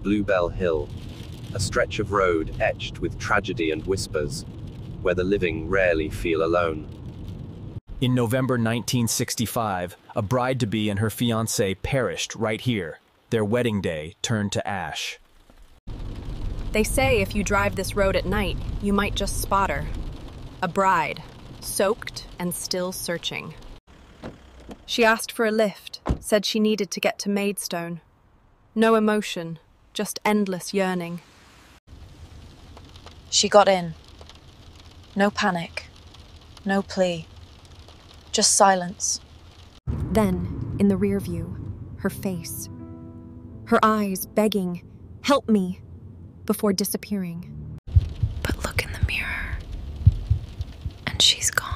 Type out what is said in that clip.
Bluebell Hill, a stretch of road etched with tragedy and whispers, where the living rarely feel alone. In November 1965, a bride-to-be and her fiancé perished right here. Their wedding day turned to ash. They say if you drive this road at night, you might just spot her. A bride, soaked and still searching. She asked for a lift, said she needed to get to Maidstone. No emotion, just endless yearning. She got in. No panic, no plea, just silence. Then, in the rear view, her face. Her eyes begging, "Help me," before disappearing. But look in the mirror, and she's gone.